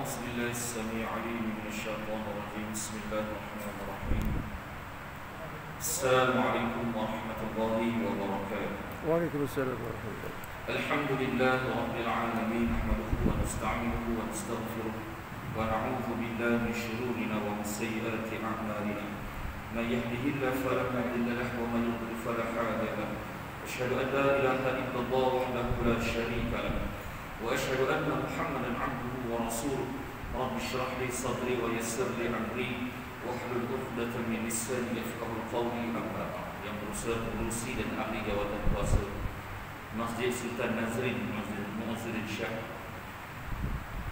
أعوذ بالله السميع العليم من الشيطان الرجيم. بسم الله الرحمن الرحيم. السلام عليكم ورحمة الله وبركاته. وعليكم السلام ورحمة الله. الحمد لله رب العالمين، نحمده ونستعينه ونستغفره ونعوذ بالله من شرورنا ومن سيئات أعمالنا. من يهده الله فلا مضل له ومن يضلل فلا هادي له. أشهد أن لا إله إلا الله وحده لا شريك له وأشهد أن محمدا عبده ورسوله. رب اشرح لي صدري ويسر لي أمري واحلل عقدة من لساني يفقهوا قولي. أما بعد. Yang berusaha berurusi dan ahli jawatan kuasa Masjid Sultan Nazrin, Masjid Mu'azzir Syah,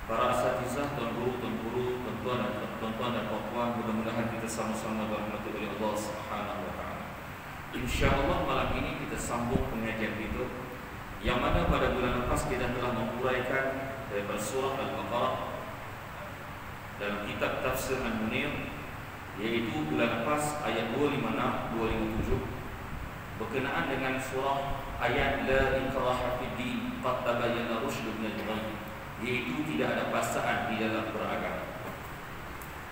para asatizah, tuan-guru, tuan-tuan dan puan-puan, mudah-mudahan kita sama-sama dirahmati oleh Allah Subhanahu wa taala. Insyaallah malam ini kita sambung pengajian kita yang mana pada bulan lepas kita telah menguraikan daripada surah Al-Baqarah dalam kitab Tafsir Al-Munir, yaitu bulan lepas ayat 256-257 berkenaan dengan surah ayat La ikraha fid din qad tabayyana rusydu minal ghayy, yaitu tidak ada paksaan di dalam beragama.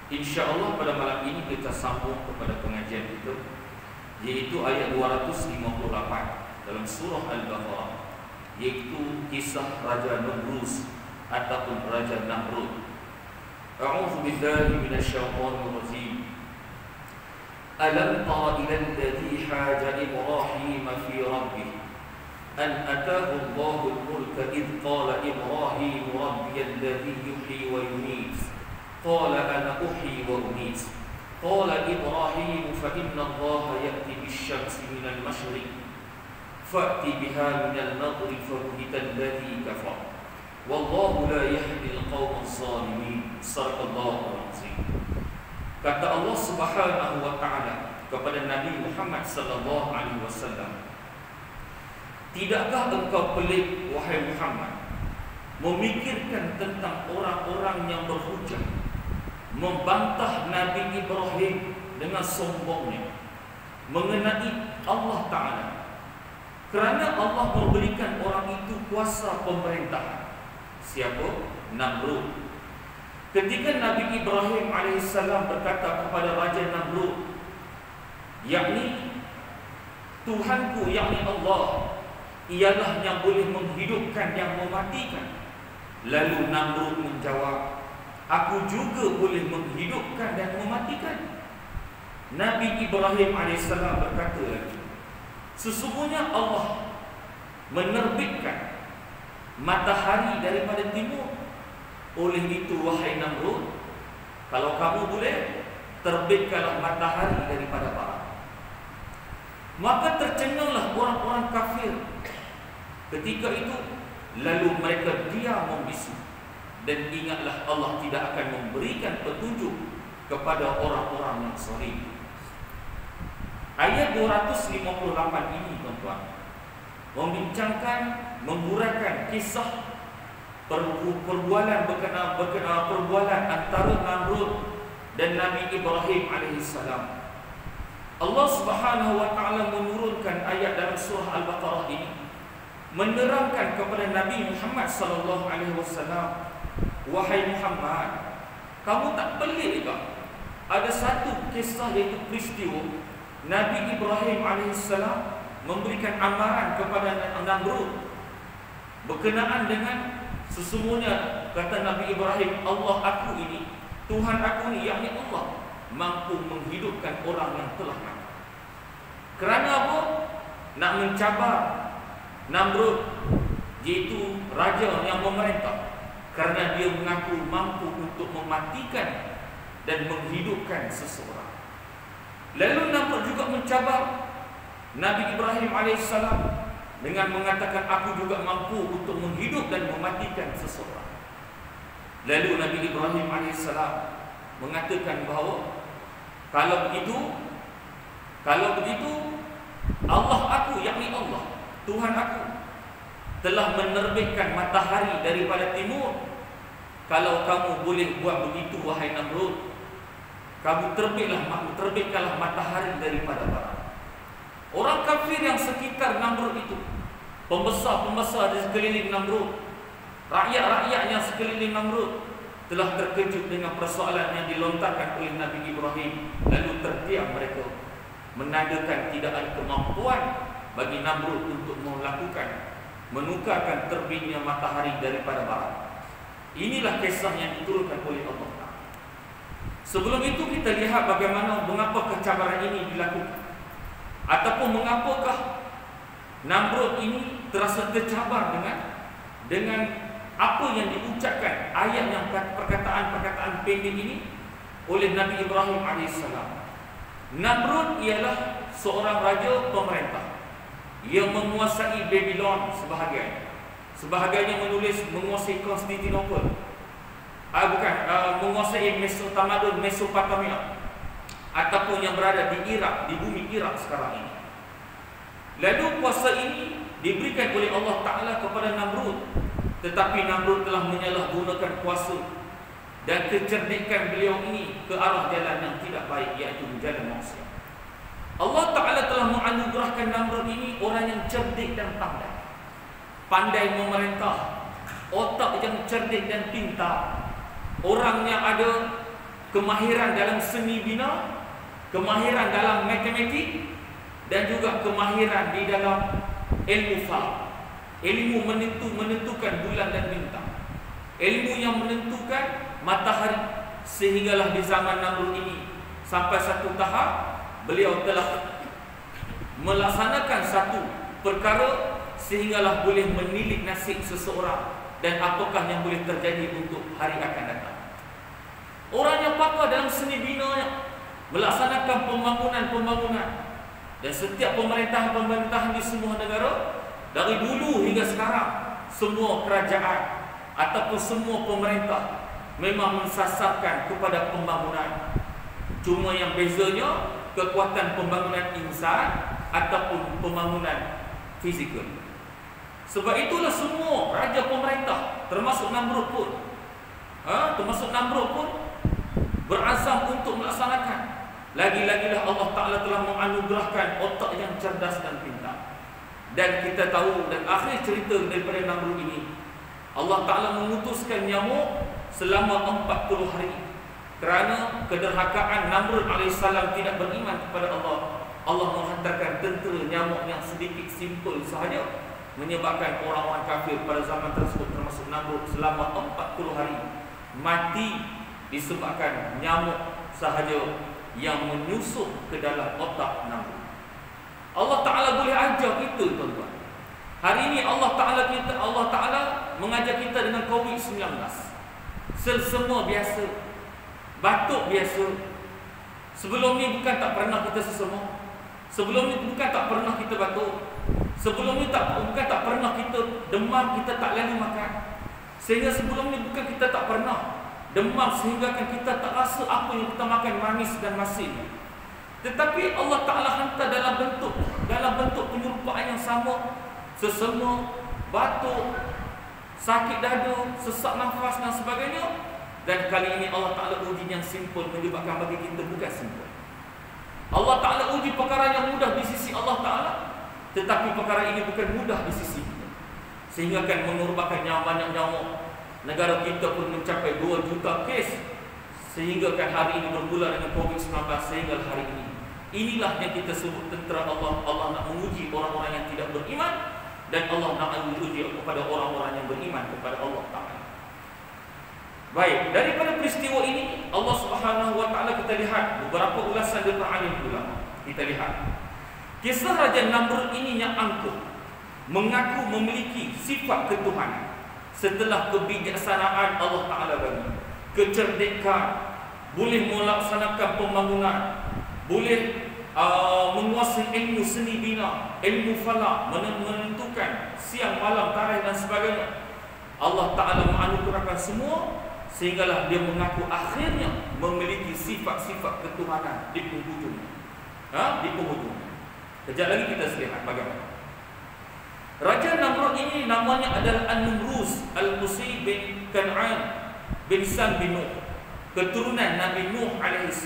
InsyaAllah pada malam ini kita sambung kepada pengajian kita, yaitu ayat 258 dalam surah Al-Baqarah, yaitu kisah Raja Namrus ataupun Raja Namrud. A'udzu billahi minasyaitonir rajim. Alam tara ila alladhi haja Ibrahim fi rabbih an ataahu Allahu al-mulka idh qala Ibrahim rabbi alladhi yuhyi wa yumiit qala ana uhyi wa umiit qala Ibrahim fa inna Allaha ya'ti bish-shamsi min al-mashriq fa'ti biha min al-maghrib fabuhita alladhi kafar wallahu la yahdi al-qawma adh-dhalimin. Sadaqallahu al-azim. Kata Allah Subhanahu wa taala kepada Nabi Muhammad sallallahu alaihi wasallam, tidakkah engkau pelik wahai Muhammad memikirkan tentang orang-orang yang berhujah membantah Nabi Ibrahim dengan sombongnya mengenai Allah Ta'ala, kerana Allah memberikan orang itu kuasa pemerintahan. Siapa? Namrud. Ketika Nabi Ibrahim AS berkata kepada Raja Namrud, yakni Tuhanku, yakni Allah, ialah yang boleh menghidupkan, yang mematikan. Lalu Namrud menjawab, aku juga boleh menghidupkan dan mematikan. Nabi Ibrahim AS berkata lagi, sesungguhnya Allah menerbitkan matahari daripada timur. Oleh itu wahai Namrud, kalau kamu boleh, terbitkanlah matahari daripada barat. Maka tercenganglah orang-orang kafir ketika itu. Lalu mereka diam membisu. Dan ingatlah Allah tidak akan memberikan petunjuk kepada orang-orang yang zalim. Ayat 258 ini tuan-tuan membincangkan, menguraikan kisah perbualan antara Namrud dan Nabi Ibrahim alaihissalam. Allah Subhanahu wa taala menurunkan ayat dalam surah Al-Baqarah ini menerangkan kepada Nabi Muhammad sallallahu alaihi wasallam, wahai Muhammad, kamu tak pelik ke? Ada satu kisah, yaitu peristiwa Nabi Ibrahim alaihissalam memberikan amaran kepada Namrud berkenaan dengan sesungguhnya, kata Nabi Ibrahim, Allah aku ini, Tuhan aku ini, yakni Allah, mampu menghidupkan orang yang telah mati. Kerana apa? Nak mencabar Namrud, iaitu raja yang memerintah, kerana dia mengaku mampu untuk mematikan dan menghidupkan seseorang. Lalu Namrud juga mencabar Nabi Ibrahim alaihissalam dengan mengatakan, aku juga mampu untuk menghidup dan mematikan seseorang. Lalu Nabi Ibrahim AS mengatakan bahawa kalau begitu Allah aku, yakni Allah, Tuhan aku, telah menerbitkan matahari daripada timur. Kalau kamu boleh buat begitu wahai Namrud, kamu terbitkanlah matahari daripada barat. Orang kafir yang sekitar Namrud itu, pembesar-pembesar di sekeliling Namrud, rakyat-rakyat yang sekeliling Namrud, telah terkejut dengan persoalan yang dilontarkan oleh Nabi Ibrahim. Lalu terdiam mereka, menandakan tidak ada kemampuan bagi Namrud untuk menukarkan terbitnya matahari daripada barat. Inilah kisah yang diturunkan oleh Allah. Sebelum itu kita lihat bagaimana mengapa cabaran ini dilakukan, ataupun mengapakah Namrud ini terasa tercabar dengan apa yang diucapkan ayat yang perkataan-perkataan pendek ini oleh Nabi Ibrahim AS. Namrud ialah seorang raja pemerintah yang menguasai Babylon sebahagiannya menulis menguasai Konstantinopel, menguasai Mesopotamia, ataupun yang berada di Irak, di bumi Irak sekarang ini. Lalu kuasa ini diberikan oleh Allah Ta'ala kepada Namrud, tetapi Namrud telah menyalahgunakan kuasa dan kecerdikan beliau ini ke arah jalan yang tidak baik, iaitu jalan maksiat. Allah Ta'ala telah menganugerahkan Namrud ini orang yang cerdik dan pandai memerintah, otak yang cerdik dan pintar, orang yang ada kemahiran dalam seni bina, kemahiran dalam matematik, dan juga kemahiran di dalam ilmu falak, ilmu menentukan bulan dan bintang, ilmu yang menentukan matahari. Sehinggalah di zaman Namrud ini sampai satu tahap beliau telah melaksanakan satu perkara sehinggalah boleh menilik nasib seseorang dan apakah yang boleh terjadi untuk hari akan datang. Orang yang pakar dalam seni bina melaksanakan pembangunan, dan setiap pemerintahan di semua negara dari dulu hingga sekarang, semua kerajaan ataupun semua pemerintah memang mensasarkan kepada pembangunan. Cuma yang bezanya kekuatan pembangunan insan ataupun pembangunan fizikal. Sebab itulah semua raja pemerintah termasuk Namrud pun berazam untuk melaksanakan. Lagi-lagilah Allah Ta'ala telah menganugerahkan otak yang cerdas dan pintar. Dan kita tahu, dan akhir cerita daripada Namrud ini, Allah Ta'ala mengutuskan nyamuk selama 40 hari. Kerana kederhakaan Namrud AS tidak beriman kepada Allah, Allah menghantarkan tentera nyamuk yang sedikit simple sahaja, menyebabkan orang-orang kafir pada zaman tersebut termasuk Namrud selama 40 hari mati disebabkan nyamuk sahaja yang menyusup ke dalam otak Namrud. Allah Ta'ala boleh ajar kita, tuan-tuan. Hari ini Allah Ta'ala mengajar kita dengan COVID-19. Semua biasa, batuk biasa. Sebelum ni bukan tak pernah kita sesama. Sebelum ni bukan tak pernah kita batuk. Sebelum ni bukan tak pernah kita demam, kita tak lalu makan. Sehingga sebelum ni bukan kita tak pernah demam sehingga kan kita tak rasa apa yang kita makan manis dan masin. Tetapi Allah Ta'ala hantar dalam bentuk penyerupaan yang sama, sesama, batuk, sakit dada, sesak nafas dan sebagainya. Dan kali ini Allah Ta'ala uji yang simple, menyebabkan bagi kita bukan simple. Allah Ta'ala uji perkara yang mudah di sisi Allah Ta'ala, tetapi perkara ini bukan mudah di sisi kita, sehingga kan mengorbankan banyak nyawa. Negara kita pun mencapai 2 juta kes, sehingga kan hari ini bermula dengan COVID-19 sehingga hari ini. Inilah yang kita sebut tentera Allah. Allah nak menguji orang-orang yang tidak beriman, dan Allah nak menguji kepada orang-orang yang beriman kepada Allah Ta'ala. Baik, daripada peristiwa ini Allah Subhanahu Wa Ta'ala kita lihat beberapa ulasan daripada alim ulama. Kita lihat kisah Raja Namrud ini yang angkuh, mengaku memiliki sifat ketuhanan. Setelah kebijaksanaan Allah Ta'ala bagi, kecerdikan, boleh melaksanakan pembangunan, boleh menguasai ilmu seni bina, ilmu falak, menentukan siang malam tarikh dan sebagainya. Allah Ta'ala menganugerahkan semua, sehinggalah dia mengaku akhirnya memiliki sifat-sifat ketuhanan di penghujung. Di penghujung. Kejap lagi kita lihat bagaimana. Raja Namrud ini namanya adalah An-Numrus Al-Qusi bin Kan'an bin Sam bin Nuh, keturunan Nabi Nuh AS.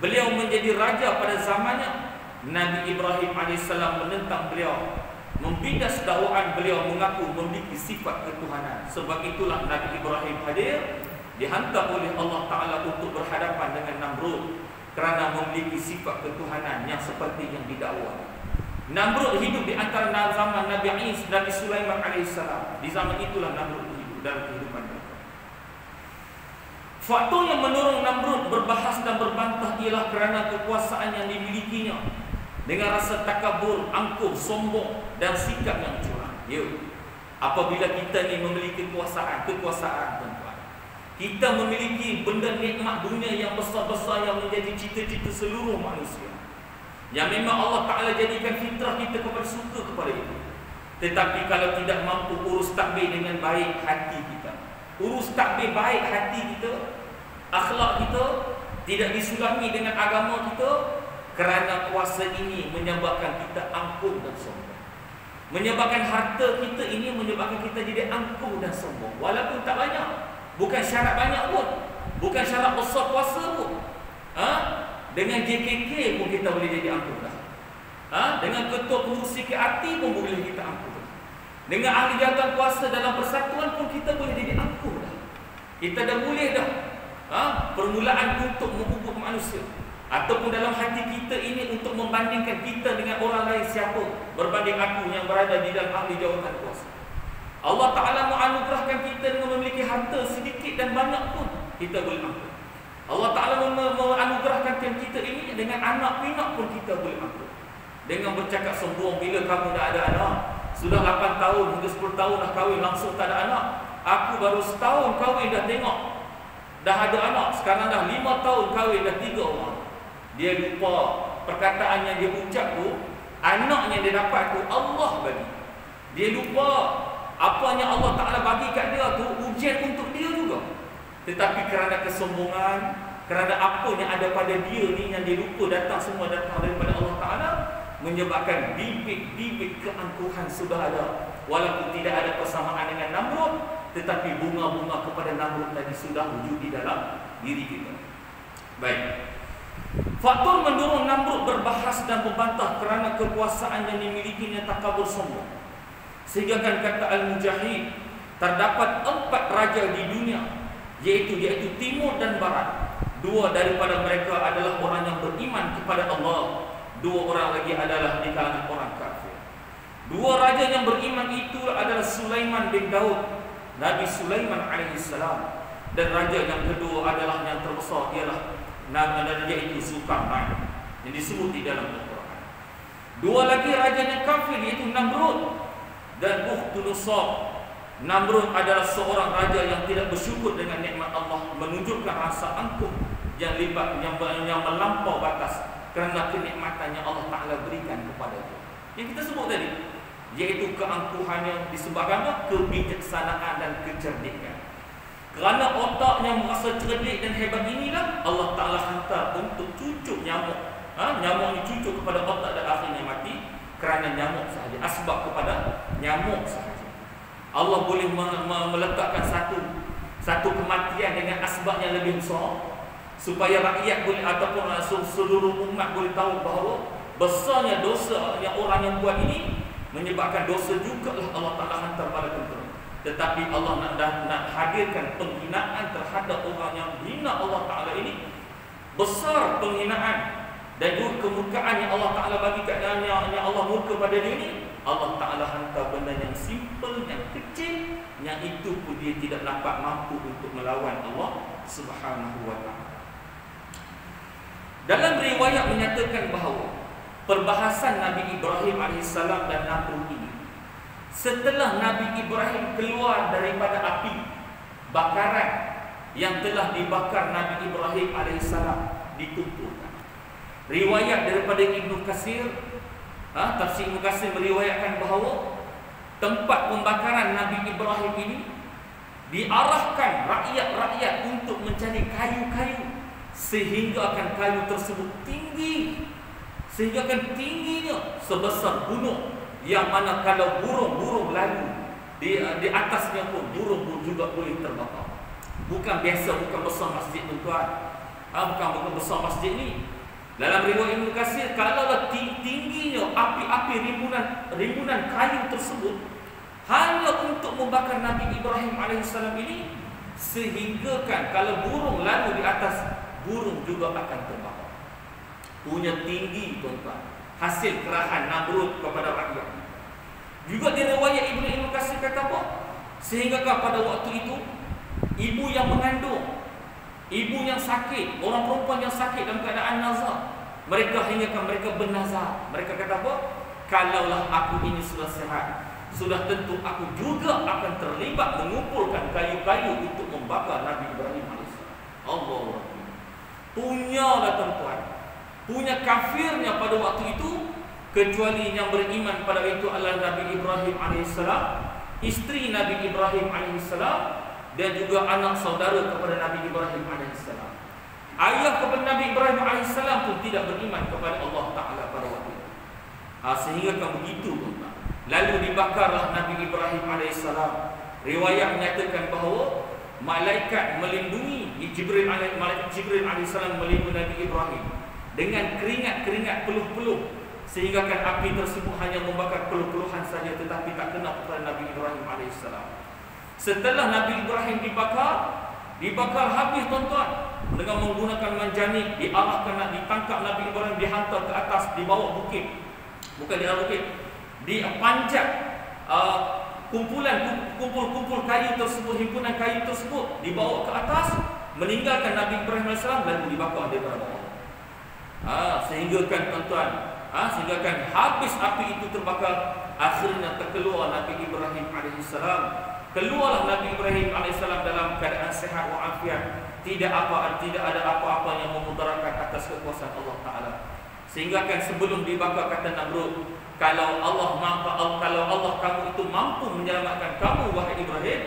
Beliau menjadi raja pada zamannya. Nabi Ibrahim AS menentang beliau, membidas dakwaan beliau mengaku memiliki sifat ketuhanan. Sebab itulah Nabi Ibrahim hadir dihantar oleh Allah Ta'ala untuk berhadapan dengan Namrud kerana memiliki sifat ketuhanan yang seperti yang didakwa. Namrud hidup di antara zaman Nabi Isa dan Nabi Sulaiman AS. Di zaman itulah Namrud hidup dalam kehidupan mereka. Faktor yang mendorong Namrud berbahas dan berbantah ialah kerana kekuasaan yang dimilikinya dengan rasa takabur, angkuh, sombong dan sikap yang curang. Ya, apabila kita ni memiliki kekuasaan tuan-tuan, kita memiliki benda nikmat dunia yang besar-besar yang menjadi cita-cita seluruh manusia, yang memang Allah Ta'ala jadikan fitrah kita kepada suka kepada itu. Tetapi kalau tidak mampu urus takbir dengan baik hati kita, urus takbir baik hati kita, akhlak kita tidak disulami dengan agama kita, kerana kuasa ini menyebabkan kita angkuh dan sombong, menyebabkan harta kita ini menyebabkan kita jadi angkuh dan sombong. Walaupun tak banyak, bukan syarat banyak pun, bukan syarat besar kuasa pun. Dengan JKK pun kita boleh jadi angkuh dah. Dengan ketua pengurusi KRT pun boleh kita angkuh dah. Dengan ahli jawatan kuasa dalam persatuan pun kita boleh jadi angkuh dah. Kita dah boleh dah. Permulaan untuk mengubah manusia, ataupun dalam hati kita ini untuk membandingkan kita dengan orang lain siapa berbanding aku yang berada di dalam ahli jawatan kuasa. Allah Ta'ala menganugerahkan kita dengan memiliki harta sedikit dan banyak pun kita boleh angkuh. Allah Ta'ala menganugerahkan kita ini dengan anak pinak pun kita boleh angkuh. Dengan bercakap sombong, bila kamu dah ada anak, sudah 8 tahun hingga 10 tahun dah kahwin langsung tak ada anak. Aku baru setahun kahwin dah tengok dah ada anak. Sekarang dah 5 tahun kahwin dah 3 orang. Dia lupa perkataan yang dia ucap tu, anak yang dia dapat tu Allah bagi. Dia lupa apa yang Allah Ta'ala bagi kat dia tu ujian untuk dia juga. Tetapi kerana kesombongan, kerana apa yang ada pada dia ni yang dia lupa datang, semua datang daripada Allah Ta'ala, menyebabkan bibit-bibit keangkuhan sudah ada. Walaupun tidak ada persamaan dengan Namrud, tetapi bunga-bunga kepada Namrud tadi sudah wujud di dalam diri kita. Baik. Faktor mendorong Namrud berbahas dan membantah kerana kekuasaan yang dimilikinya takabur sombong. Sehingga kan kata Al-Mujahid, terdapat 4 raja di dunia, yaitu timur dan barat. 2 daripada mereka adalah orang yang beriman kepada Allah, 2 orang lagi adalah di kalangan orang kafir. 2 raja yang beriman itu adalah Sulaiman bin Daud, Nabi Sulaiman alaihissalam, dan raja yang kedua adalah yang terbesar ialah raja itu Zulkarnain yang disebut di dalam Al-Quran. 2 lagi raja yang kafir iaitu Namrud dan Bukhtunussar. Namrud adalah seorang raja yang tidak bersyukur dengan nikmat Allah, menunjukkan rasa angkuh yang melampau batas kerana kenikmatan yang Allah Ta'ala berikan kepada dia. Yang kita sebut tadi, iaitu keangkuhan yang disebabkan kebijaksanaan dan kecerdikan. Kerana otaknya merasa cerdik dan hebat inilah Allah Ta'ala hantar untuk cucuk nyamuk. Nyamuk ni cucuk kepada otak dan akhirnya mati kerana nyamuk sahaja. Asbab kepada nyamuk sahaja. Allah boleh meletakkan satu kematian dengan asbab yang lebih besar, supaya rakyat boleh ataupun seluruh umat boleh tahu bahawa besarnya dosa yang orang yang buat ini menyebabkan dosa jugalah Allah Ta'ala hantar pada tentera. Tetapi Allah nak hadirkan penghinaan terhadap orang yang hina Allah Ta'ala ini, besar penghinaan dan juga kemurkaan yang Allah Ta'ala bagi kat yang Allah murka pada dia ini. Allah Ta'ala hantar benda yang simple, yang kecil, yang itu pun dia tidak dapat mampu untuk melawan Allah Subhanahu wa Ta'ala. Dalam riwayat menyatakan bahawa perbahasan Nabi Ibrahim AS dan Namrud ini, setelah Nabi Ibrahim keluar daripada api bakaran yang telah dibakar Nabi Ibrahim AS, ditumpulkan. Riwayat daripada Ibnu Katsir, tafsir Ibnu Katsir meriwayatkan bahawa tempat pembakaran Nabi Ibrahim ini diarahkan rakyat-rakyat untuk mencari kayu-kayu, sehingga akan kayu tersebut tinggi, sehingga akan tingginya sebesar gunung, yang mana kalau burung-burung lalu di atasnya pun burung juga boleh terbakar. Bukan biasa, bukan besar masjid tuan-tuan. Bukan besar masjid ni. Dalam riwayat Ibnu Katsir, kalaulah tingginya api-api rimbunan kayu tersebut hanya untuk membakar Nabi Ibrahim AS ini, sehinggakan kalau burung lalu di atas, burung juga akan terbakar. Punya tinggi tuan-tuan, hasil kerahan Namrud kepada rakyat. Juga di riwayat Ibnu Katsir kata apa? Sehinggakan pada waktu itu ibu yang mengandung, ibu yang sakit, orang perempuan yang sakit dalam keadaan nazar, mereka hinggakan mereka bernazar. Mereka kata apa? Kalaulah aku ini sudah sehat, sudah tentu aku juga akan terlibat mengumpulkan kayu-kayu untuk membakar Nabi Ibrahim AS. Allah punyalah tuan-tuan, punya kafirnya pada waktu itu, kecuali yang beriman pada itu adalah Nabi Ibrahim AS, isteri Nabi Ibrahim AS, dan juga anak saudara kepada Nabi Ibrahim AS. Ayah kepada Nabi Ibrahim AS pun tidak beriman kepada Allah Ta'ala pada waktu itu. Sehingga kan begitu tuan-tuan. Lalu dibakarlah Nabi Ibrahim AS. Riwayat menyatakan bahawa malaikat melindungi malaikat Jibril AS melindungi Nabi Ibrahim dengan keringat-keringat peluh-peluh, sehingga kan api tersebut hanya membakar peluh-peluhan saja, tetapi tak kena kepada Nabi Ibrahim AS. Setelah Nabi Ibrahim dibakar habis tuan-tuan, dengan menggunakan manjanik, diarahkan nak ditangkap Nabi Ibrahim, dihantar ke atas, dibawa bukit. Bukan di bukit, dipanjat kumpul kayu tersebut, himpunan kayu tersebut dibawa ke atas, meninggalkan Nabi Ibrahim AS, lalu dibakar daripada bawah. Sehingga kan tuan-tuan, sehingga kan habis api itu terbakar, akhirnya terkeluar Nabi Ibrahim AS. Keluarlah Nabi Ibrahim AS dalam keadaan sehat walafiat, tidak ada apa-apa yang memudaratkan atas kekuasaan Allah Ta'ala. Sehingga kan sebelum dibakar kata Namrud, kalau Allah kamu itu mampu menyelamatkan kamu wahai Ibrahim,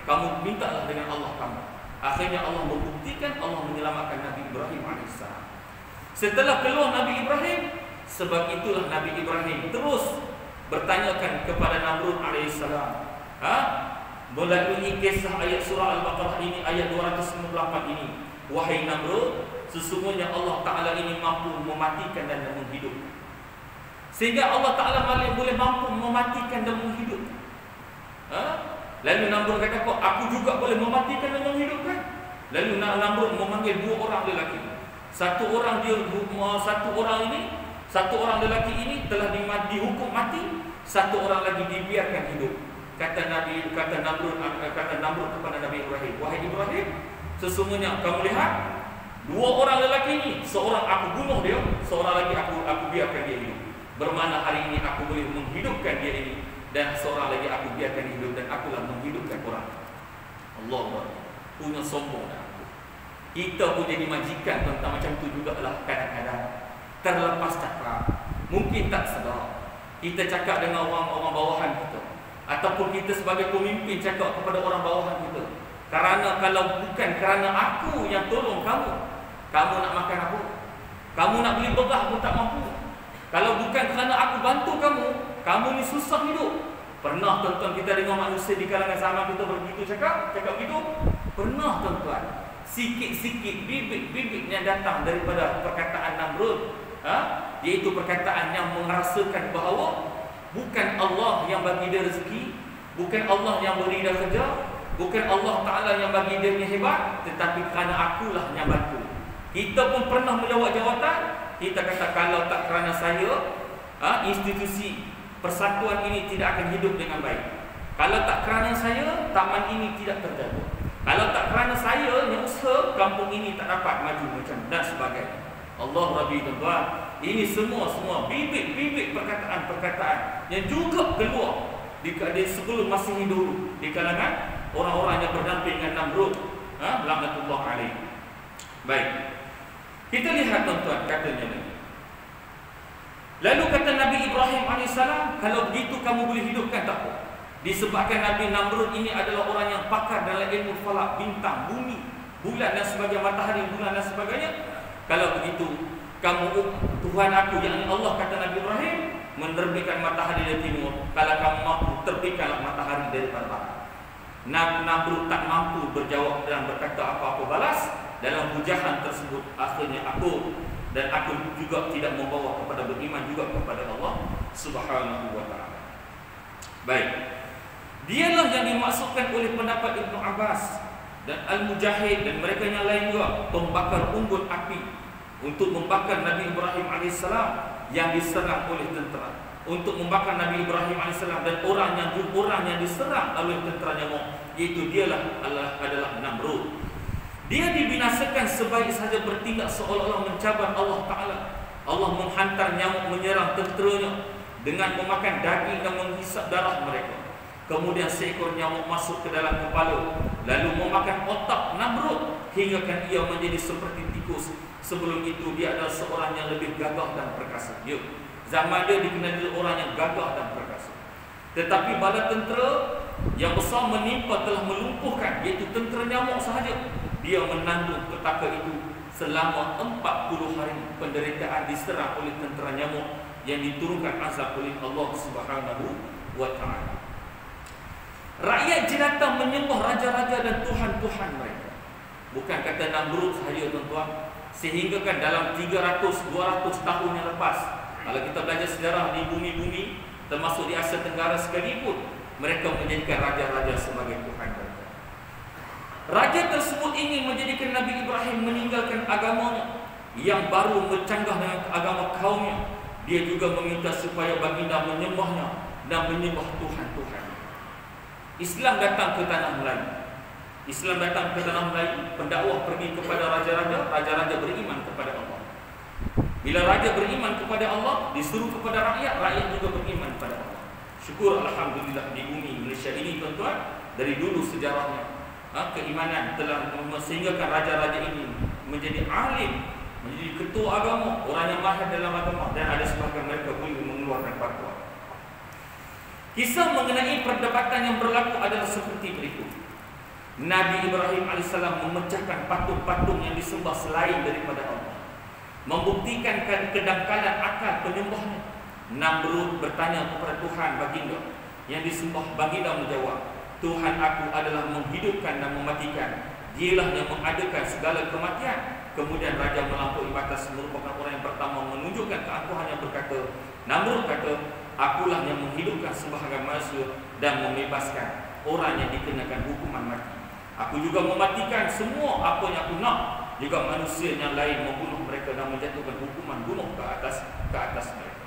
kamu mintalah dengan Allah kamu. Akhirnya Allah membuktikan, Allah menyelamatkan Nabi Ibrahim AS. Setelah keluar Nabi Ibrahim, sebab itulah Nabi Ibrahim terus bertanyakan kepada Namrud AS, melalui kisah ayat surah Al-Baqarah ini, ayat 298 ini, wahai Namrud, sesungguhnya Allah Ta'ala ini mampu mematikan dan menghidupkan. Sehingga Allah Ta'ala boleh mampu mematikan dan menghidupkan. Lalu Namrud kata, kok aku juga boleh mematikan dan menghidupkan? Lalu Namrud memanggil dua orang lelaki. Satu orang lelaki ini telah dihukum mati, satu orang lagi dibiarkan hidup. Kata Namrud kepada Nabi Ibrahim, wahai Ibrahim, sesungguhnya kamu lihat dua orang lelaki ini, seorang aku bunuh dia, seorang lagi aku biarkan dia hidup. Bermakna hari ini aku boleh menghidupkan dia ini, dan seorang lagi aku biarkan hidup, dan akulah menghidupkan orang. Allah punya sombong dah. Kita pun jadi majikan tentang macam tu jugalah kadang-kadang. Terlepas cakap, mungkin tak sedar. Kita cakap dengan orang bawahan kita, ataupun kita sebagai pemimpin cakap kepada orang bawahan kita, kerana kalau bukan kerana aku yang tolong kamu nak makan apa? Kamu nak beli beras pun tak mampu. Kalau bukan kerana aku bantu kamu ni susah hidup. Pernah tuan-tuan kita dengar manusia di kalangan zaman kita begitu cakap begitu? Pernah tuan-tuan. Sikit-sikit bibit-bibit yang datang daripada perkataan Namrud, iaitu perkataan yang merasakan bahawa bukan Allah yang bagi dia rezeki, bukan Allah yang beri dia kerja, bukan Allah Ta'ala yang bagi dia ni hebat, tetapi kerana akulah yang bantu. Kita pun pernah menjawab jawatan. Kita kata kalau tak kerana saya, institusi persatuan ini tidak akan hidup dengan baik. Kalau tak kerana saya, taman ini tidak terjaga. Kalau tak kerana saya yang usaha, kampung ini tak dapat maju macam dan sebagainya. Allah Rabbi tuan-tuan, ini semua bibit-bibit perkataan-perkataan yang juga keluar di sebelum masih dulu di kalangan orang-orang yang berdamping dengan Namrud, laknatullah alaih. Baik, kita lihat tuan-tuan katanya lagi. Lalu kata Nabi Ibrahim AS, kalau begitu kamu boleh hidupkan tak apa? Disebabkan Nabi Namrud ini adalah orang yang pakar dalam ilmu falak, bintang, bumi, bulan dan sebagainya, matahari, bulan dan sebagainya. Kalau begitu, kamu Tuhan aku, yang Allah kata Nabi Ibrahim, menerbitkan matahari dari timur. Kalau kamu mampu, terbitkanlah matahari daripada barat. Namrud tak mampu berjawab dan berkata apa-apa balas dalam hujahan tersebut. Akhirnya aku juga tidak membawa kepada beriman juga kepada Allah Subhanahu wa ta'ala. Baik, dialah yang dimaksudkan oleh pendapat Ibnu Abbas dan Al-Mujahid dan mereka yang lain juga pembakar unggun api untuk membakar Nabi Ibrahim AS yang diserang oleh tentera, untuk membakar Nabi Ibrahim AS dan orang yang diserang oleh tentera nyamuk, iaitu dialah adalah Namrud. Dia dibinasakan sebaik saja bertindak seolah-olah mencabar Allah Ta'ala. Allah menghantar nyamuk menyerang tenteranya dengan memakan daging dan menghisap darah mereka. Kemudian seekor nyamuk masuk ke dalam kepala, lalu memakan otak Namrud hinggakan ia menjadi seperti tikus. Sebelum itu dia adalah seorang yang lebih gagah dan perkasa. Zaman dia dikenali orang yang gagah dan perkasa. Tetapi bala tentera yang besar menimpa telah melumpuhkan, iaitu tentera nyamuk sahaja. Dia menanggung petaka itu selama 40 hari penderitaan diserang oleh tentera nyamuk yang diturunkan azab oleh Allah Subhanahu wa Ta'ala. Rakyat jelata menyembah raja-raja dan tuhan-tuhan mereka. Bukan kata Namrud sahaja, tuan-tuan. Sehingga kan dalam 300-200 tahun yang lepas, kalau kita belajar sejarah di bumi-bumi, termasuk di Asia Tenggara sekalipun, mereka menjadikan raja-raja sebagai tuhan mereka. Raja tersebut ingin menjadikan Nabi Ibrahim meninggalkan agamanya yang baru bercanggah dengan agama kaumnya. Dia juga meminta supaya baginda menyembahnya dan menyembah tuhan-tuhan. Islam datang ke tanah Melayu. Islam datang ke tanah Melayu, pendakwah pergi kepada raja-raja, raja-raja beriman kepada Allah. Bila raja beriman kepada Allah, disuruh kepada rakyat, rakyat juga beriman kepada Allah. Syukur alhamdulillah di bumi Malaysia ini, tuan-tuan, dari dulu sejarahnya, keimanan telah sehinggakan raja-raja ini menjadi alim, menjadi ketua agama, orang yang mahir dalam agama, dan ada sebahagian mereka boleh mengeluarkan fatwa. Kisah mengenai perdebatan yang berlaku adalah seperti berikut. Nabi Ibrahim AS memecahkan patung-patung yang disembah selain daripada Allah, membuktikan kedangkalan akal penyembahnya. Namrud bertanya kepada Tuhan baginda yang disembah. Baginda menjawab, Tuhan aku adalah menghidupkan dan mematikan. Dialah yang mengadakan segala kematian. Kemudian raja melampaui batas, merupakan orang yang pertama menunjukkan keangkuhannya, berkata, Namrud kata, akulah yang menghidupkan sebahagian manusia dan membebaskan orang yang dikenakan hukuman mati. Aku juga mematikan semua apa yang aku nak. Juga manusia yang lain membunuh mereka dan menjatuhkan hukuman bunuh ke atas mereka.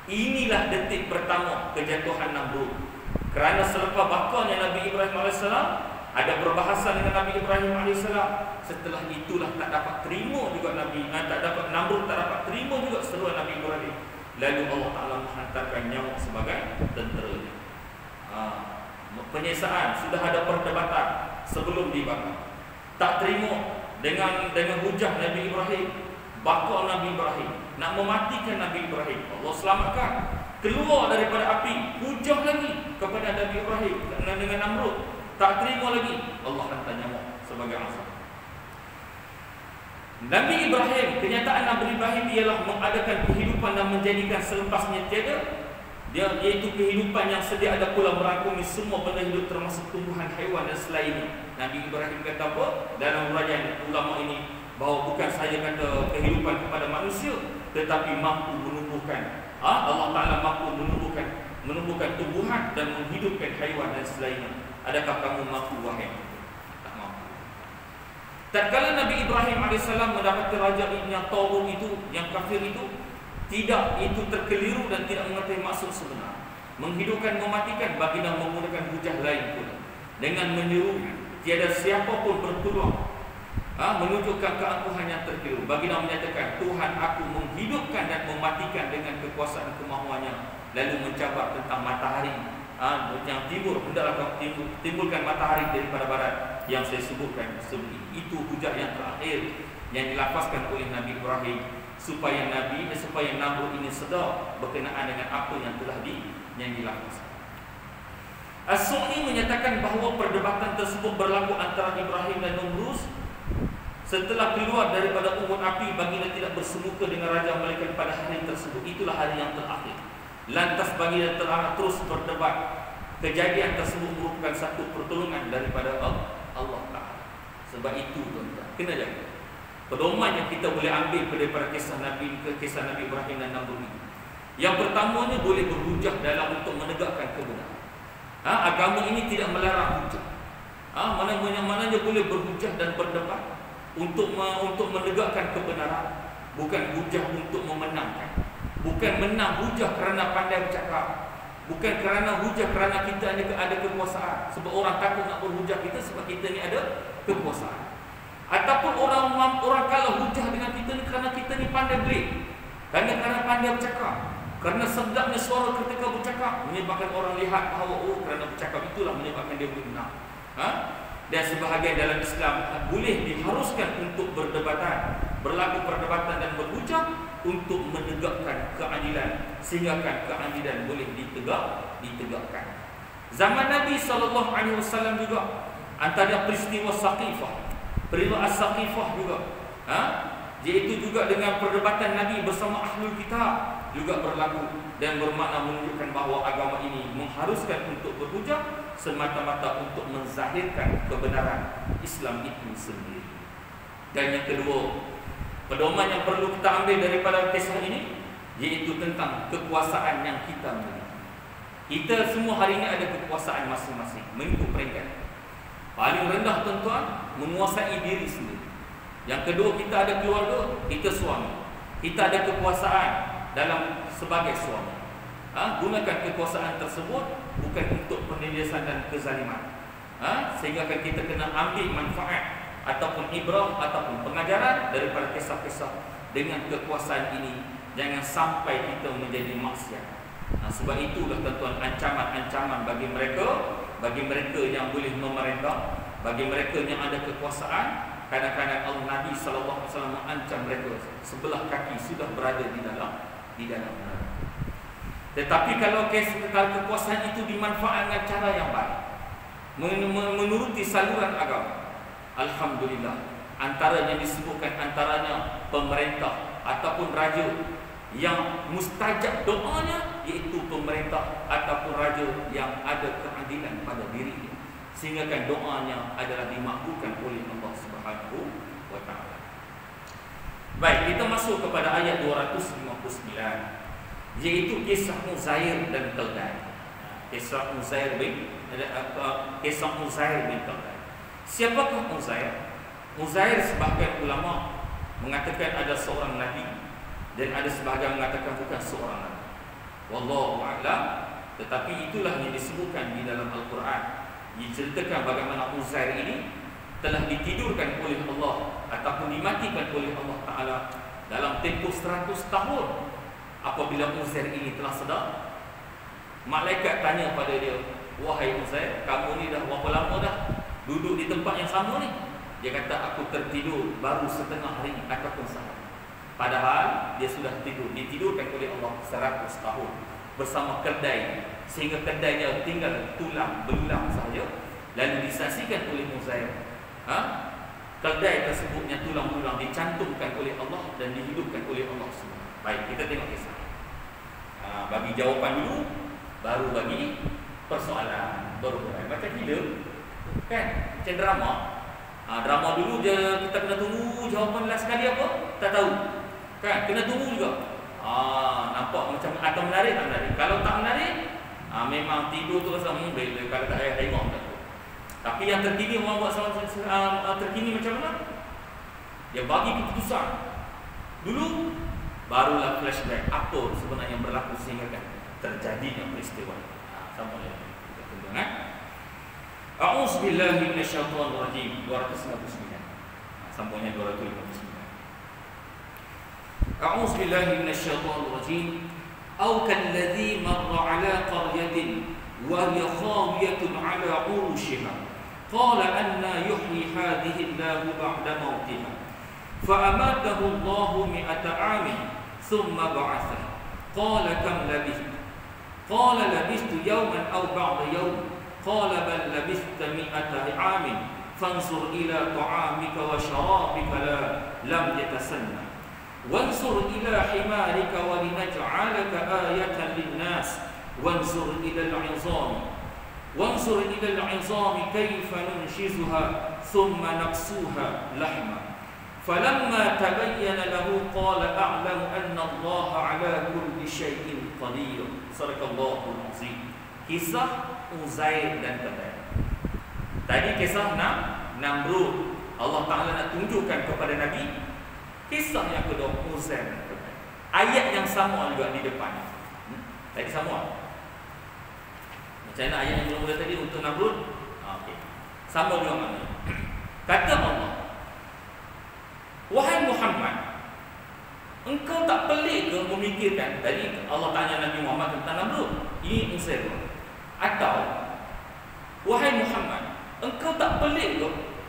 Inilah detik pertama kejatuhan Namrud. Kerana selepas bakalnya Nabi Ibrahim AS, ada perbahasan dengan Nabi Ibrahim AS. Setelah itulah tak dapat terima juga Namrud tak dapat terima juga seruan Nabi Ibrahim. Lalu Allah Ta'ala menghantarkan nyamuk sebagai tenteranya. Penyiasaan, sudah ada perdebatan sebelum dibakar. Tak terima dengan hujah Nabi Ibrahim, bakar Nabi Ibrahim, nak mematikan Nabi Ibrahim. Allah selamatkan, keluar daripada api, hujah lagi kepada Nabi Ibrahim dengan Namrud. Tak terima lagi, Allah hantar nyamuk sebagai azab. Nabi Ibrahim, kenyataan Nabi Ibrahim ialah mengadakan kehidupan dan menjadikan selepasnya tiada, iaitu kehidupan yang sedia ada pula merangkumi semua benda hidup termasuk tumbuhan, haiwan dan selainnya. Nabi Ibrahim kata apa dalam uraian ulama ini? Bahawa bukan sahaja kata kehidupan kepada manusia, tetapi mampu menumbuhkan, Allah Ta'ala mampu menumbuhkan tumbuhan dan menghidupkan haiwan dan selainnya. Adakah kamu mampu, wahai? Tak mampu. Tatkala Nabi Ibrahim AS mendapati raja yang tawur itu, yang kafir itu, tidak, itu terkeliru dan tidak mengerti maksud sebenar. Menghidupkan, mematikan, baginda menggunakan hujah lain pula dengan menyeru tiada siapa pun berpeluang menunjukkan keangkuhan yang terkeliru. Baginda menyatakan, Tuhan aku menghidupkan dan mematikan dengan kekuasaan kemahuannya. Lalu mencabar tentang matahari yang timur, hendaklah timbulkan matahari daripada barat yang saya sebutkan sebelum ini. Itu hujah yang terakhir yang dilafazkan oleh Nabi Ibrahim supaya Namrud ini sedar berkenaan dengan apa yang telah dilafazkan. As-Su'ni menyatakan bahawa perdebatan tersebut berlaku antara Ibrahim dan Namrud. Setelah keluar daripada unggun api, baginda tidak bersemuka dengan raja malaikat pada hari tersebut. Itulah hari yang terakhir. Lantas baginda terus berdebat. Kejadian tersebut merupakan satu pertolongan daripada Allah Ta'ala. Sebab itu tuan-tuan, kena jaga. Pedoman yang kita boleh ambil daripada kisah Nabi Ibrahim dan Namrud ini. Yang pertamanya, boleh berhujah dalam untuk menegakkan kebenaran. Agama ini tidak melarang hujah. Mananya boleh berhujah dan berdebat untuk menegakkan kebenaran, bukan hujah untuk memenangkan. Bukan menang hujah kerana pandai bercakap, bukan kerana hujah kerana kita ada kekuasaan. Sebab orang takut nak berhujah kita sebab kita ni ada kekuasaan. Ataupun orang kalah hujah dengan kita ni kerana kita ni pandai belik, kerana pandai bercakap, kerana sedapnya suara ketika bercakap menyebabkan orang lihat bahawa kerana bercakap itulah menyebabkan dia boleh menang. Dan sebahagian dalam Islam boleh diharuskan untuk berdebatan, berlaku perdebatan dan berhujah untuk menegakkan keadilan, sehingga keadilan boleh ditegakkan. Zaman Nabi SAW juga antara peristiwa Saqifah, peristiwa As-Saqifah juga, iaitu juga dengan perdebatan Nabi bersama Ahlul Kitab juga berlaku dan bermakna menunjukkan bahawa agama ini mengharuskan untuk berhujah semata-mata untuk menzahirkan kebenaran Islam itu sendiri. Dan yang kedua, pedoman yang perlu kita ambil daripada kisah ini iaitu tentang kekuasaan yang kita miliki. Kita semua hari ini ada kekuasaan masing-masing mengikut peringkat. Paling rendah tuan-tuan, menguasai diri sendiri. Yang kedua, kita ada keluarga, kita suami. Kita ada kekuasaan dalam sebagai suami. Gunakan kekuasaan tersebut bukan untuk penindasan dan kezaliman, sehingga kita kena ambil manfaat ataupun ibrah ataupun pengajaran daripada kisah-kisah dengan kekuasaan ini. Jangan sampai kita menjadi maksiat. Sebab itulah tuan-tuan ancaman-ancaman bagi mereka yang boleh memerintah, bagi mereka yang ada kekuasaan. Kadang-kadang Nabi SAW mengancam mereka sebelah kaki sudah berada di dalam neraka. Tetapi kalau kekuasaan itu dimanfaatkan dengan cara yang baik, menuruti saluran agama, alhamdulillah, antaranya disebutkan antaranya pemerintah ataupun raja yang mustajab doanya, iaitu pemerintah ataupun raja yang ada keadilan pada dirinya, sehingga doanya adalah dimakbulkan oleh Allah Subhanahu wa taala. Baik, kita masuk kepada ayat 259, iaitu kisah Uzair dan Kaldai. Kisah Uzair bin Kaldai. Siapakah Uzair? Uzair sebahagian ulama mengatakan ada seorang nabi dan ada sebahagian mengatakan bukan seorang nabi. Wallahu a'lam. Tetapi itulah yang disebutkan di dalam Al-Quran. Diceritakan bagaimana Uzair ini telah ditidurkan oleh Allah ataupun dimatikan oleh Allah Ta'ala dalam tempoh 100 tahun. Apabila Uzair ini telah sedar, malaikat tanya pada dia, "Wahai Uzair, kamu ni dah berapa lama dah duduk di tempat yang sama ni?" Dia kata, "Aku tertidur baru setengah hari ataupun sehari." Padahal dia sudah ditidurkan oleh Allah 100 tahun bersama kedai, sehingga kedainya tinggal tulang belulang saja. Lalu disaksikan oleh Uzair, kedai tersebutnya tulang belulang dicantumkan oleh Allah dan dihidupkan oleh Allah SWT. Baik, kita tengok kisah. Bagi jawapan dulu, baru bagi persoalan, baru berai. Macam filem, kan? Macam drama. Drama dulu je kita kena tunggu jawapan last sekali apa? Tak tahu. Kan? Kena tunggu juga. Nampak macam atau menarik tak menarik. Kalau tak menarik, memang tidur tu rasa boleh. Kalau tak payah tengok tak tahu. Tapi yang terkini orang buat terkini macam mana? Dia bagi keputusan. Dulu barulah flashback apa sebenarnya yang berlaku sehingga terjadinya peristiwa. Sama ya. Kita tunggu A'udzubillahi minasyaitonirrajim 259. Sambungnya 259. A'udzubillahi minasyaitonirrajim. Aw kalladzi marra 'ala qaryatin wa hiya khawiyatun 'ala 'urushiha. Qala anna yuhyi hadhihi Allahu ba'da mautiha. Fa amatahu Allahu 100 'amin thumma ba'athahu. Qala kam labithta? Qala labistu yawman aw ba'da yawm. Qala bal labithta 100 'amin fanzur ila ta'amika wa sharabika lam yatasanna. وانظر إلى حمارك ولنجعلك آية للناس وانظر إلى العظام كيف ننشزها ثم نكسوها لحما فلما تبين له قال أعلم أن الله على كل شيء قدير. صدق الله العظيم. Kisah Uzair dan Kaldai. Tadi kisah Namrud, Allah Ta'ala nak tunjukkan kepada Nabi. Kisah yang kedua, Uzair. Ayat yang sama juga di depan. Tadi sama. Macam mana ayat yang mula-mula tadi untuk Namrud? Okay. Sama juga maknanya. Kata Allah, wahai Muhammad, engkau tak pelik ke memikirkan? Tadi Allah tanya Nabi Muhammad tentang Namrud. Ini Uzair. Atau, wahai Muhammad, engkau tak pelik ke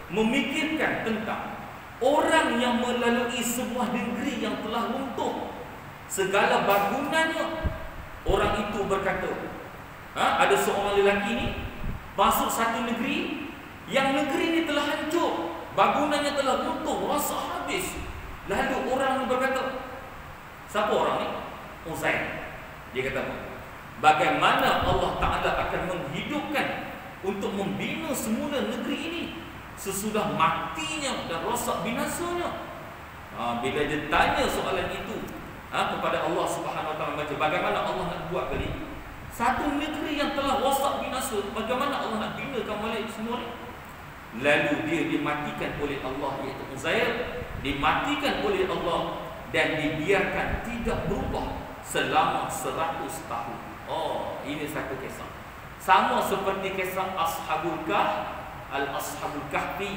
memikirkan tentang orang yang melalui sebuah negeri yang telah runtuh segala bangunannya? Orang itu berkata, ada seorang lelaki ni masuk satu negeri, yang negeri ni telah hancur, bangunannya telah runtuh, rasa habis. Lalu orang ni berkata, siapa orang ni? Uzair. Dia kata, bagaimana Allah Ta'ala akan menghidupkan untuk membina semula negeri ini sesudah matinya dan rosak binasanya? Bila dia tanya soalan itu kepada Allah Subhanahu Wa Ta'ala, baca bagaimana Allah nak buat kali satu negeri yang telah rosak binasa, bagaimana Allah nak binakan balik semua ni? Lalu dia dimatikan oleh Allah, iaitu Uzair dimatikan oleh Allah dan dibiarkan tidak berubah selama 100 tahun. Ini satu kisah. Sama seperti kisah Ashabul Kahfi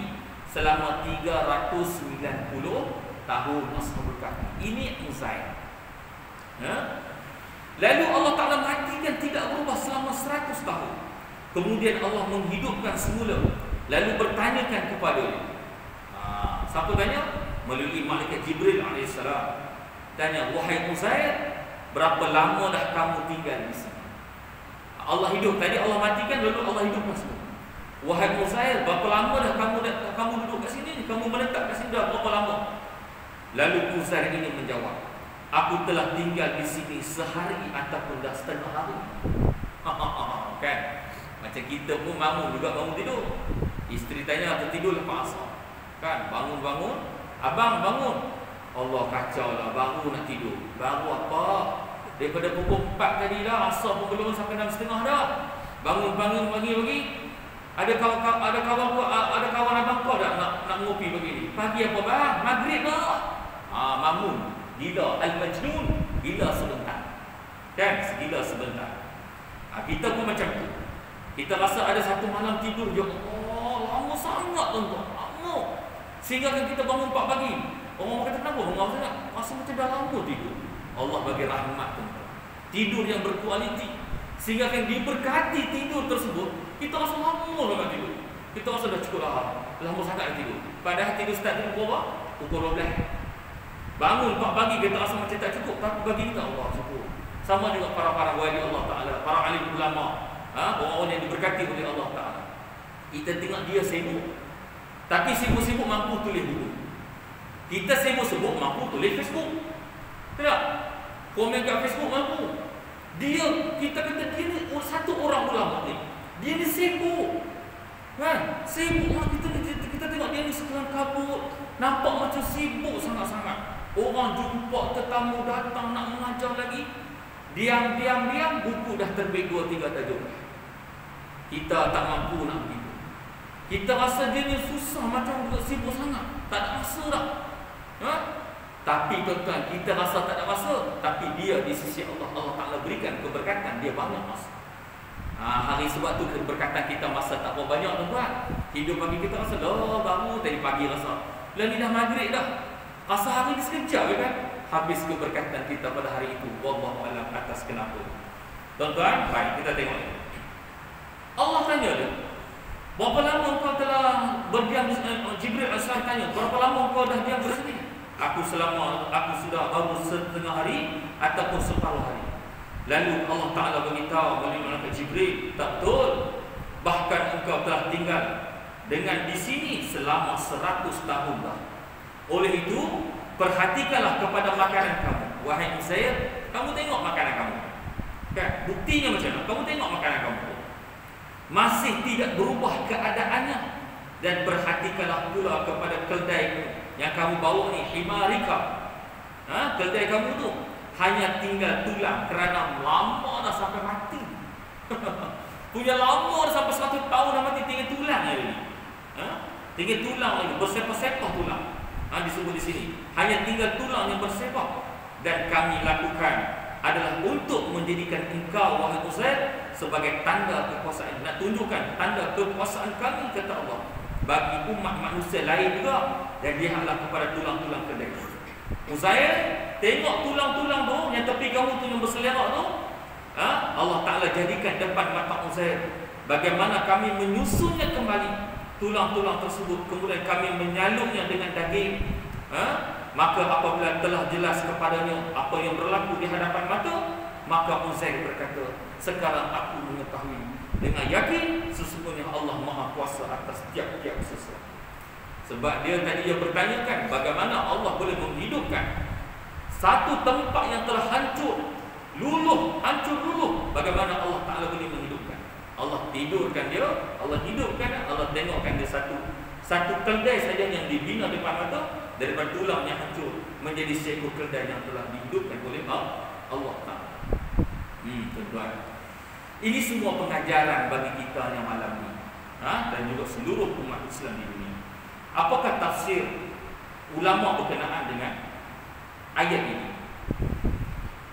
selama 390 tahun Ashabul Kahfi. Ini Uzair. Lalu Allah Ta'ala matikan tidak berubah selama 100 tahun. Kemudian Allah menghidupkan semula. Lalu bertanyakan kepada dia. Siapa tanya? Melalui malaikat Jibril AS. Tanya, wahai Uzair, berapa lama dah kamu tinggal di sini? Allah hidup. Tadi Allah matikan, lalu Allah hidupkan semua. Wahai Uzair, berapa lama dah kamu duduk kat sini? Kamu menetap kat sini dah berapa lama? Lalu Uzair ini menjawab, aku telah tinggal di sini sehari ataupun dah setengah hari. Kan? Macam kita pun bangun tidur. Isteri tanya, aku tidur lepas asar. Kan? Bangun. Abang bangun. Allah kacau lah, baru nak tidur. Baru apa? Daripada pukul 4 tadi dah, asar pun belum sampai 6.30 dah. Bangun pagi. Ada kawan abang kau dah nak ngopi begini. Pagi apa bang? Maghrib dah. Mamun. Gila, al-majnun, gila sebentar. Kan? Gila sebentar. Kita pun macam tu. Kita rasa ada satu malam tidur, ya Allah, lama sangat tuan-tuan. Lama. Sehingga kan kita bangun 4 pagi. Orang kata, kenapa bangun sangat? Rasa macam dah lama tidur. Allah bagi rahmat tuan-tuan. Tidur yang berkualiti. Sehingga kan diberkati tidur tersebut, kita rasa lama sangat tidur. Kita rasa dah cukup lama sangat tidur. Padahal tidur start pukul berapa? Pukul 12. Bangun 4 pagi kita rasa macam tak cukup, tapi bagi kita Allah cukup. Sama juga para wali Allah Ta'ala, para alim ulama, orang-orang yang diberkati oleh Allah Ta'ala. Kita tengok dia sibuk, tapi sibuk-sibuk mampu tulis buku. Kita sibuk-sibuk mampu tulis Facebook. Tak? Komen kat Facebook mampu. Kita kata dia ni satu orang ulama ni, dia ni sibuk. Kan? Sibuk lah kita tengok dia ni sekelang kabut, nampak macam sibuk sangat-sangat. Orang jumpa tetamu datang nak mengajar lagi, diam, buku dah terbit 2-3 tajuk. Kita tak mampu nak begitu. Kita rasa dia ni susah, macam sibuk sangat, tak ada masa dah. Tapi tuan-tuan, kita rasa tak ada masa, tapi dia di sisi Allah Ta'ala berikan keberkatan, dia banyak masa. Hari sebab tu keberkatan kita masa tak berapa banyak tuan-tuan. Hidup pagi kita rasa, baru tadi pagi rasa, ni dah maghrib dah. Rasa hari ni sekejap kan? Habis keberkatan kita pada hari itu. Wallahu a'lam atas kenapa. Tuan-tuan, baik kita tengok ini. Allah tanya dia, berapa lama kau telah berdiam? Jibril AS tanya, berapa lama kau dah diam di sini? Aku sudah baru setengah hari ataupun separuh hari. Lalu Allah Ta'ala beritahu melalui malaikat Jibril, tak betul. Bahkan engkau telah tinggal dengan di sini selama 100 tahun dah. Oleh itu, perhatikanlah kepada makanan kamu. Wahai Uzair, kamu tengok makanan kamu. Kan? Buktinya macam mana? Kamu tengok makanan kamu. Masih tidak berubah keadaannya. Dan perhatikanlah pula kepada keldaimu yang kamu bawa ni, himarika. Keldai kamu tu hanya tinggal tulang kerana lama dah sampai mati. Punya lama sampai 1 tahun dah mati, tinggal tulang lagi. Tinggal tulang lagi, bersepah-sepah tulang. Disebut di sini. Hanya tinggal tulang yang bersepah. Dan kami lakukan adalah untuk menjadikan engkau, wahai Uzair, sebagai tanda kekuasaan. Nak tunjukkan tanda kekuasaan kami, kata Allah, bagi umat manusia lain juga. Dan lihatlah kepada tulang-tulang kedai. Uzair, tengok tulang-tulang tu yang tepi kamu tu yang berselerak tu. Allah Ta'ala jadikan depan mata Uzair. Bagaimana kami menyusunnya kembali tulang-tulang tersebut, kemudian kami menyalurnya dengan daging. Maka apabila telah jelas kepadanya apa yang berlaku di hadapan mata, maka Uzair berkata, sekarang aku mengetahui dengan yakin sesungguhnya Allah Maha Kuasa atas tiap-tiap sesuatu. Sebab dia tadi bertanyakan bagaimana Allah boleh menghidupkan satu tempat yang telah hancur luluh, bagaimana Allah Ta'ala boleh menghidupkan. Allah tidurkan dia, Allah hidupkan, Allah tengokkan dia satu keldai saja yang dibina depan mata, daripada tulang yang hancur menjadi seekor keldai yang telah dihidupkan oleh Allah Ta'ala. Tuan-tuan, ini semua pengajaran bagi kita yang malam ini, dan juga seluruh umat Islam di dunia. Apakah tafsir ulama berkenaan dengan ayat ini?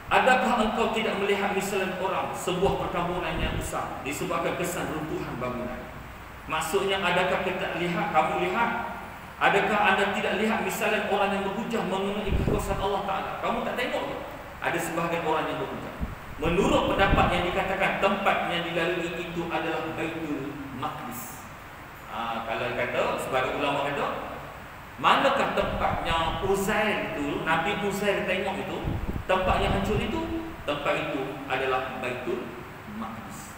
Adakah engkau tidak melihat misalan orang sebuah perkampungan yang besar disebabkan kesan runtuhan bangunan? Maksudnya, adakah kita lihat, kamu lihat? Adakah anda tidak lihat misalan orang yang berhujah mengenai kekuasaan Allah Ta'ala? Kamu tak tengok ke? Ada sebahagian orang yang berhujah. Menurut pendapat yang dikatakan tempat yang dilalui itu adalah Baitul Maqdis. Kalau kata, sebagai ulama kata, manakah tempatnya Uzair itu, Nabi Uzair tengok itu, tempat yang hancur itu, tempat itu adalah Baitul Maqdis.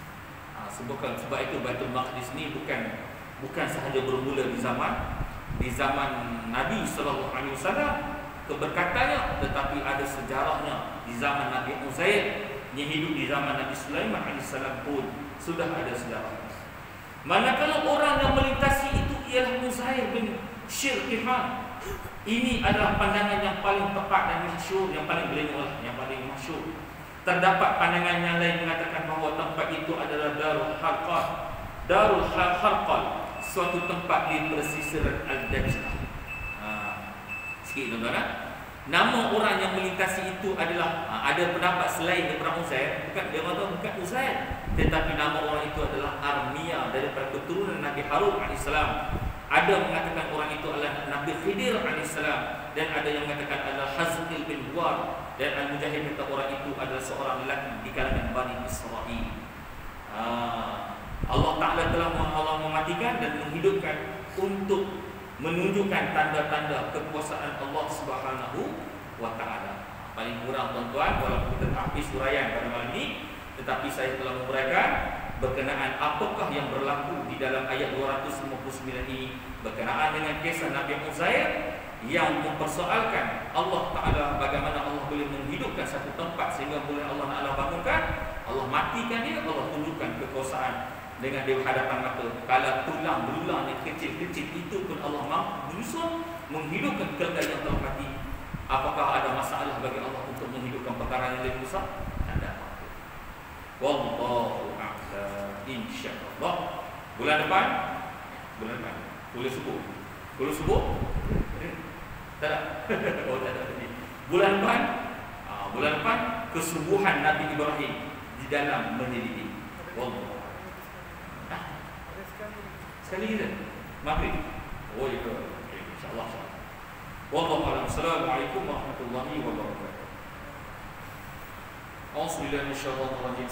Sebab itu Baitul Maqdis ni bukan sahaja bermula di zaman Nabi SAW keberkatannya, tetapi ada sejarahnya di zaman Nabi Uzair yang hidup di zaman Nabi Sulaiman AS pun sudah ada sejarahnya. Manakala orang yang melintasi itu ialah Uzair bin Syirkihan. Ini adalah pandangan yang paling tepat dan masyhur, yang paling beliau, yang paling masyhur. Terdapat pandangan yang lain mengatakan bahawa tempat itu adalah Darul Harqal, suatu tempat di pesisir Al-Dajjal. Sikit tuan-tuan. Nama orang yang melintasi itu adalah, ada pendapat selain daripada Uzair, bukan Uzair, tetapi nama orang itu adalah Armia daripada keturunan Nabi Harun AS. Ada mengatakan orang itu adalah Nabi Khidir AS, dan ada yang mengatakan adalah Hazqil bin War, dan Al-Mujahid kata orang itu adalah seorang lelaki di kalangan Bani Israel. Allah Ta'ala telah mematikan dan menghidupkan untuk menunjukkan tanda-tanda kekuasaan Allah Subhanahu wa Ta'ala. Paling kurang tuan-tuan, walaupun kita tak habis huraian pada malam ini, tetapi saya telah menguraikan berkenaan apakah yang berlaku di dalam ayat 259 ini berkenaan dengan kisah Nabi Uzair yang mempersoalkan Allah Ta'ala, bagaimana Allah boleh menghidupkan satu tempat sehingga boleh Allah Ta'ala bangunkan, Allah matikan dia, Allah tunjukkan kekuasaan dengan di hadapan mata. Kalau tulang belulang yang kecil-kecil itu pun Allah mampu menghidupkan keldai yang telah mati. Apakah ada masalah bagi Allah untuk menghidupkan perkara yang lebih besar? Tidak. Wallahu a'lam. InsyaAllah bulan depan boleh subuh. Tak ada. Tak ada tadi. Bulan depan kesubuhan Nabi Ibrahim di dalam menyelidiki. Wallahu sekali kita maghrib. Oh ya ke? InsyaAllah. Wallahu a'lam. Assalamualaikum warahmatullahi wabarakatuh. Auzubillahi minasyaitonir rajim.